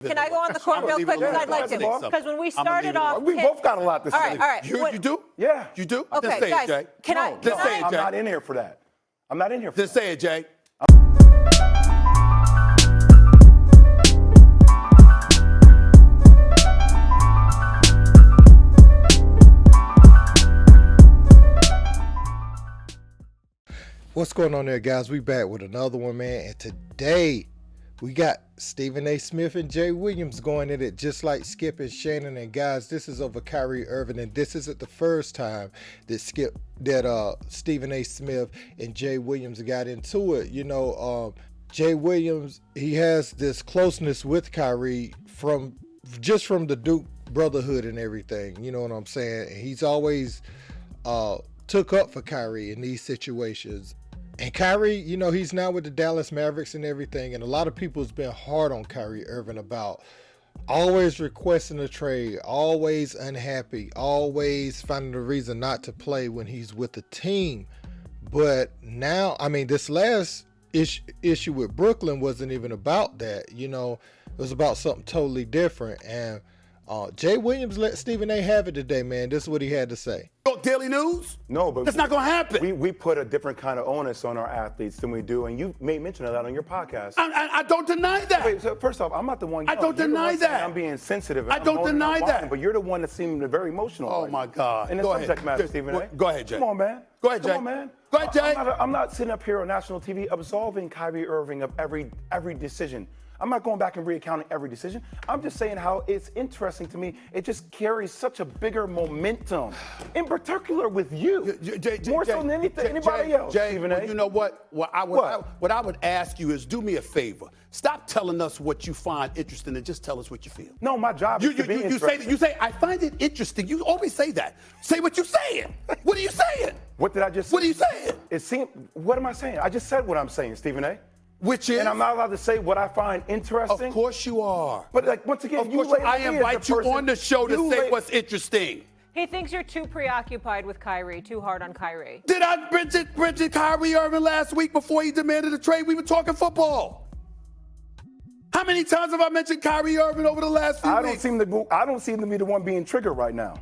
Can I go on the court real quick? Because I'd like to. Because when we started off, we both got a lot to say. All right. You do? Yeah. You do? Okay, Just say guys, it, Jay. can I? Just say it, I'm Jay. not in here for that. I'm not in here for Just that. say it, Jay. What's going on there, guys? We back with another one, man. And today we got Stephen A. Smith and Jay Williams going at it just like Skip and Shannon. And guys, this is over Kyrie Irving, and this isn't the first time that Stephen A. Smith and Jay Williams got into it. You know, Jay Williams, he has this closeness with Kyrie from the Duke brotherhood and everything. You know what I'm saying? And he's always took up for Kyrie in these situations. And Kyrie, you know, he's now with the Dallas Mavericks and everything. And a lot of people has been hard on Kyrie Irving about always requesting a trade, always unhappy, always finding a reason not to play when he's with the team. But now, I mean, this last issue with Brooklyn wasn't even about that. You know, it was about something totally different. And Jay Williams let Stephen A. have it today, man. This is what he had to say. Daily News? No, but that's not going to happen. We put a different kind of onus on our athletes than we do, and you made mention of that on your podcast. I don't deny that. Wait, so first off, I'm not the one. I don't deny that. I'm being sensitive. I don't deny that. But you're the one that seemed very emotional. Oh my God. In the subject matter, Stephen A. Go ahead, Jay. Come on, man. Go ahead, Jay. Come on, man. Go ahead, Jay. I'm not sitting up here on national TV absolving Kyrie Irving of every decision. I'm not going back and recounting every decision. I'm just saying how it's interesting to me. It just carries such a bigger momentum, in particular with you, more so than anybody else. Jay, Stephen A. You know what? What I would ask you is do me a favor. Stop telling us what you find interesting and just tell us what you feel. No, my job is to be interesting. You say, I find it interesting. You always say that. Say what you're saying. What are you saying? What did I just say? What are you saying? What am I saying? I just said what I'm saying, Stephen A. Which is? And I'm not allowed to say what I find interesting. Of course you are. But like once again, I invite you on the show to say what's interesting. He thinks you're too preoccupied with Kyrie, too hard on Kyrie. Did I mention Kyrie Irving last week before he demanded a trade? We were talking football. How many times have I mentioned Kyrie Irving over the last few weeks? I don't seem to be the one being triggered right now.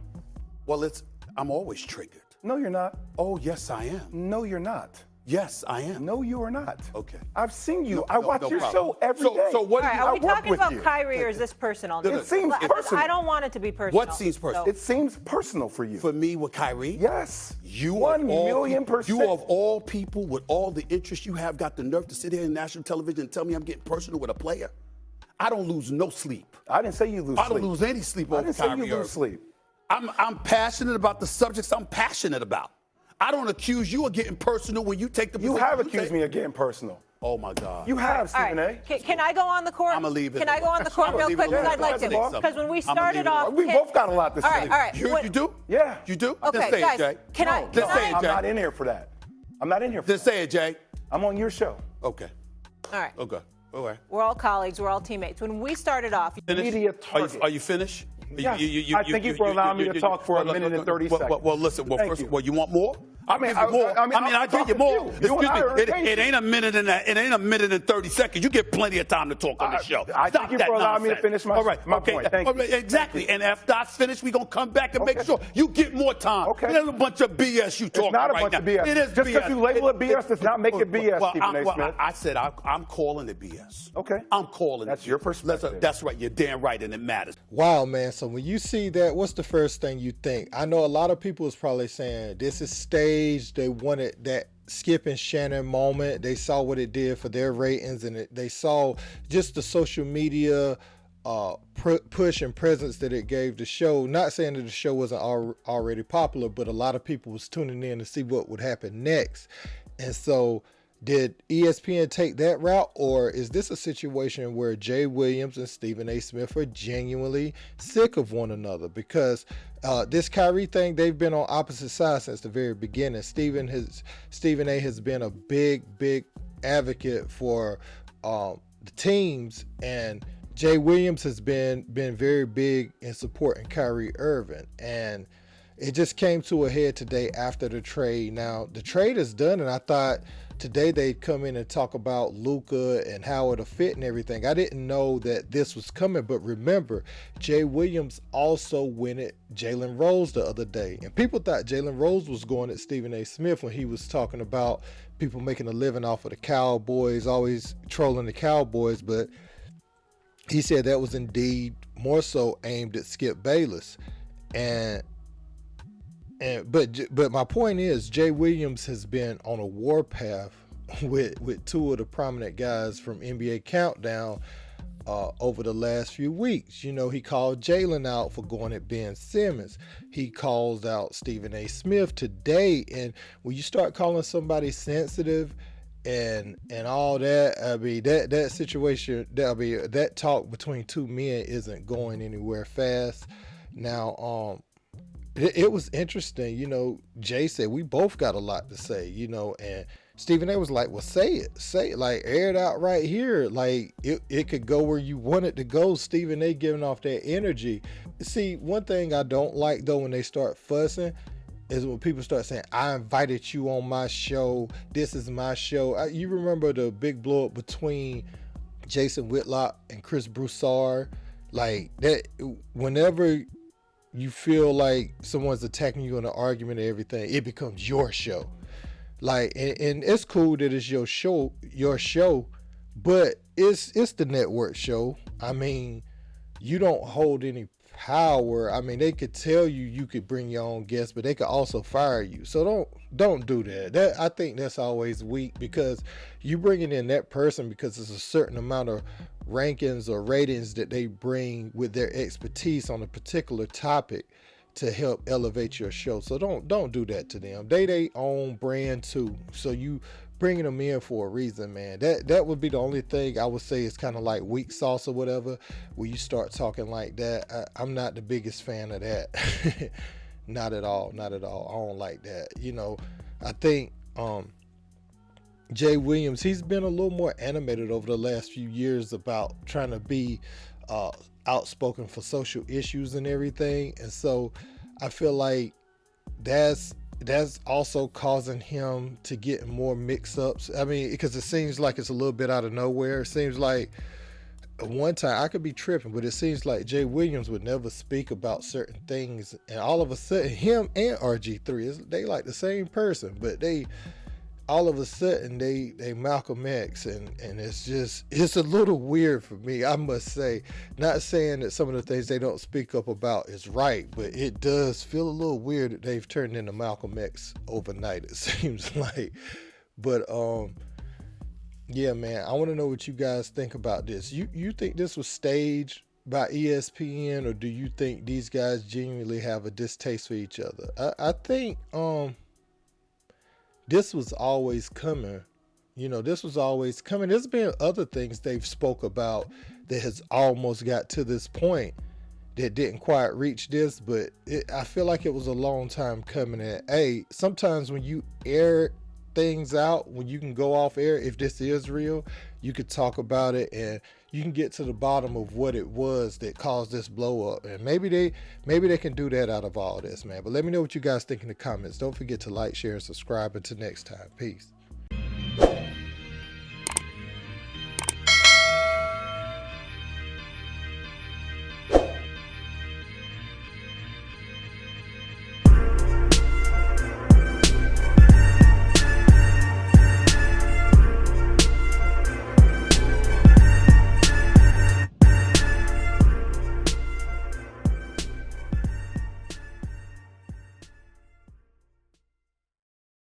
Well, I'm always triggered. No, you're not. Oh, yes, I am. No, you're not. Yes, I am. No, you are not. Okay. I've seen you. I watch your problem. show every day. So what? All right, are we talking about Kyrie or is this personal? It seems personal. I don't want it to be personal. What seems personal? It seems personal for you. For me with Kyrie? Yes. You 1,000,000%. You of all people with all the interest you have got the nerve to sit here in national television and tell me I'm getting personal with a player? I don't lose no sleep. I didn't say you lose sleep. I don't lose any sleep over Kyrie Irving. I didn't say you lose sleep. I'm passionate about the subjects I'm passionate about. I don't accuse you of getting personal when you take the position. You have accused me of getting personal. Oh, my God. You have, Stephen A. Can I go on the court? I'm going to leave it. Can I go on the court real quick? Because I'd like to. Because when we started off. We both got a lot to say. All right. You do? Yeah. You do? Okay, Just say guys, it, Jay. can I? I'm not in here for that. I'm not in here for that. Just say it, Jay. I'm on your show. Okay. All right. Okay. All right. We're all colleagues. We're all teammates. When we started off. Media target. Are you finished? Yes. I thank you for allowing me to talk for a minute and 30 seconds. Well, listen. First of all, you want more? I'll give you more. I'll give you more. Excuse me. It ain't a minute and 30 seconds. You get plenty of time to talk on the show. I thank you for allowing me to finish my point. Thank you. Exactly. And after I finish, we're going to come back and make sure you get more time. Okay. There's a bunch of BS you talking right now. It's not a bunch of BS. It is Just because you label it BS does not make it BS, Stephen A. Smith. I said I'm calling it BS. Okay. I'm calling it. That's your perspective. That's right. You're damn right, and it matters. Wow, man. So when you see that, what's the first thing you think? I know a lot of people is probably saying this is staged. They wanted that Skip and Shannon moment. They saw what it did for their ratings, and they saw just the social media push and presence that it gave the show. Not saying that the show wasn't already popular, but a lot of people was tuning in to see what would happen next. And so did ESPN take that route, or is this a situation where Jay Williams and Stephen A. Smith are genuinely sick of one another? Because this Kyrie thing, they've been on opposite sides since the very beginning. Stephen A. has been a big advocate for the teams, and Jay Williams has been very big in supporting Kyrie Irving. And it just came to a head today after the trade. Now, the trade is done, and I thought today they'd come in and talk about Luka and how it'll fit and everything. I didn't know that this was coming, but remember, Jay Williams also went at Jalen Rose the other day. And people thought Jalen Rose was going at Stephen A. Smith when he was talking about people making a living off of the Cowboys, always trolling the Cowboys, but he said that was indeed more so aimed at Skip Bayless. But my point is, Jay Williams has been on a warpath with two of the prominent guys from NBA Countdown over the last few weeks. You know, he called Jalen out for going at Ben Simmons. He calls out Stephen A. Smith today. And when you start calling somebody sensitive and all that, I mean, that situation, that talk between two men isn't going anywhere fast. Now, it was interesting, you know, Jay said, we both got a lot to say, you know, and Stephen A was like, well, say it, like, air it out right here. Like, it could go where you want it to go. Stephen A giving off that energy. See, one thing I don't like, though, when they start fussing is when people start saying, I invited you on my show. This is my show. You remember the big blow up between Jason Whitlock and Chris Broussard? Like, that, whenever you feel like someone's attacking you in an argument and everything, it becomes your show. Like, and it's cool that it's your show, but it's the network show. I mean, you don't hold any power. I mean, they could tell you could bring your own guests, but they could also fire you. So don't do that. I think that's always weak, because you bringing in that person because there's a certain amount of rankings or ratings that they bring with their expertise on a particular topic to help elevate your show. So don't do that to them. They own brand too. So you bringing them in for a reason, man. That would be the only thing I would say is kind of like weak sauce or whatever, where you start talking like that. I'm not the biggest fan of that. Not at all. I don't like that. You know, I think Jay Williams, he's been a little more animated over the last few years about trying to be outspoken for social issues and everything. And so I feel like that's also causing him to get more mix-ups. I mean, because it seems like it's a little bit out of nowhere. It seems like one time, I could be tripping, but it seems like Jay Williams would never speak about certain things, and all of a sudden, him and RG3, they like the same person, but they all of a sudden they Malcolm X, and it's a little weird for me, I must say. Not saying that some of the things they don't speak up about is right, but it does feel a little weird that they've turned into Malcolm X overnight, it seems like. But yeah, man, I want to know what you guys think about this. You think this was staged by ESPN, or do you think these guys genuinely have a distaste for each other? I think this was always coming. You know, this was always coming. There's been other things they've spoke about that has almost got to this point that didn't quite reach this, but I feel like it was a long time coming. And hey, sometimes when you air things out, when you can go off air, if this is real, you could talk about it and you can get to the bottom of what it was that caused this blow up. And maybe they can do that out of all this, man. But let me know what you guys think in the comments. Don't forget to like, share, and subscribe. Until next time, peace.